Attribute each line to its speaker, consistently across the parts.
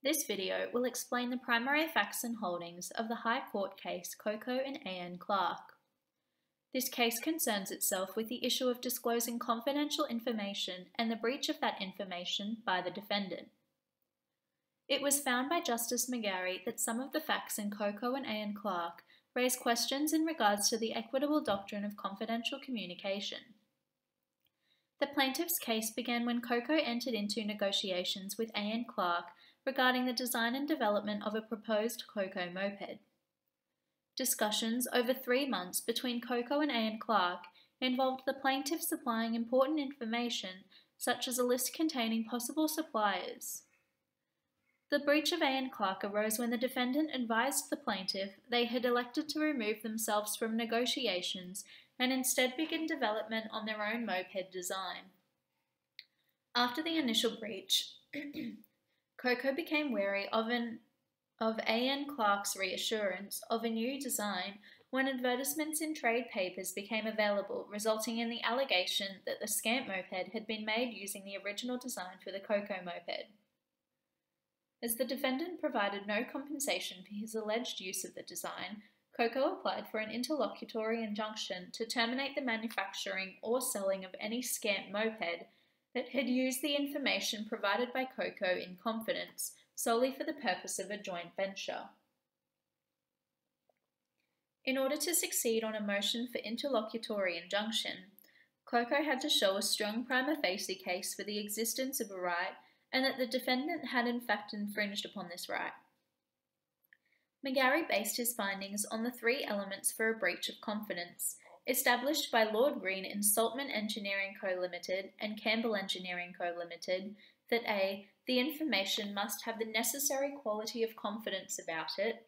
Speaker 1: This video will explain the primary facts and holdings of the High Court case Coco and Clarke. This case concerns itself with the issue of disclosing confidential information and the breach of that information by the defendant. It was found by Justice McGarry that some of the facts in Coco and Clarke raise questions in regards to the equitable doctrine of confidential communication. The plaintiff's case began when Coco entered into negotiations with Clarke regarding the design and development of a proposed Coco moped. Discussions over 3 months between Coco and Clarke involved the plaintiff supplying important information such as a list containing possible suppliers. The breach of Clarke arose when the defendant advised the plaintiff they had elected to remove themselves from negotiations and instead begin development on their own moped design. After the initial breach, Coco became wary of Clarke's reassurance of a new design when advertisements in trade papers became available, resulting in the allegation that the scamp moped had been made using the original design for the Coco moped. As the defendant provided no compensation for his alleged use of the design, Coco applied for an interlocutory injunction to terminate the manufacturing or selling of any scamp moped that had used the information provided by Coco in confidence solely for the purpose of a joint venture. In order to succeed on a motion for interlocutory injunction, Coco had to show a strong prima facie case for the existence of a right and that the defendant had in fact infringed upon this right. McGarry based his findings on the 3 elements for a breach of confidence, established by Lord Green in Saltman Engineering Co. Limited and Campbell Engineering Co. Limited, that A. The information must have the necessary quality of confidence about it,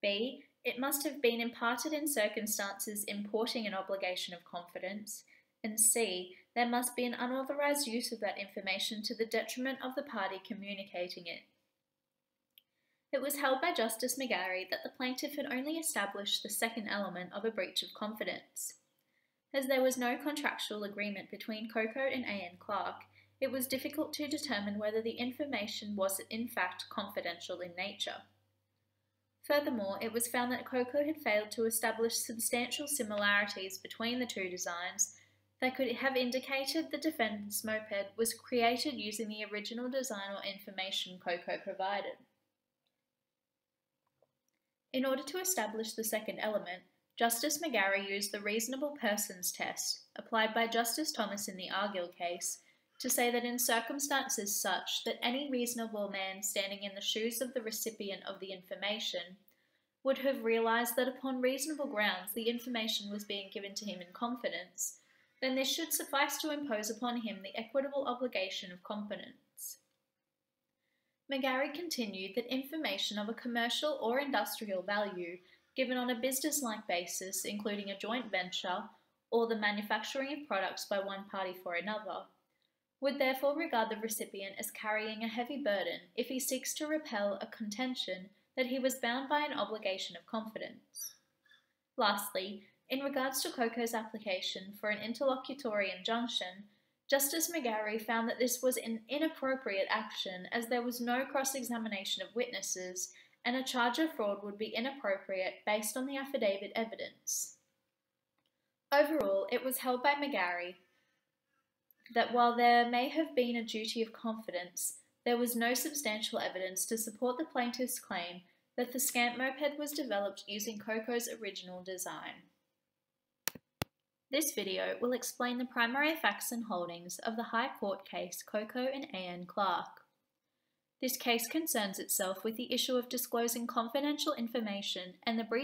Speaker 1: B. It must have been imparted in circumstances importing an obligation of confidence, and C. There must be an unauthorized use of that information to the detriment of the party communicating it. It was held by Justice McGarry that the plaintiff had only established the second element of a breach of confidence. As there was no contractual agreement between Coco and Clarke, it was difficult to determine whether the information was in fact confidential in nature. Furthermore, it was found that Coco had failed to establish substantial similarities between the 2 designs that could have indicated the defendant's moped was created using the original design or information Coco provided. In order to establish the second element, Justice McGarry used the reasonable persons test, applied by Justice Thomas in the Argyll case, to say that in circumstances such that any reasonable man standing in the shoes of the recipient of the information would have realised that upon reasonable grounds the information was being given to him in confidence, then this should suffice to impose upon him the equitable obligation of confidence. McGarry continued that information of a commercial or industrial value given on a business-like basis, including a joint venture or the manufacturing of products by one party for another, would therefore regard the recipient as carrying a heavy burden if he seeks to repel a contention that he was bound by an obligation of confidence. Lastly, in regards to Coco's application for an interlocutory injunction, Justice McGarry found that this was an inappropriate action as there was no cross-examination of witnesses and a charge of fraud would be inappropriate based on the affidavit evidence. Overall, it was held by McGarry that while there may have been a duty of confidence, there was no substantial evidence to support the plaintiff's claim that the scamp moped was developed using Coco's original design. This video will explain the primary facts and holdings of the High Court case Coco and Clarke. This case concerns itself with the issue of disclosing confidential information and the breach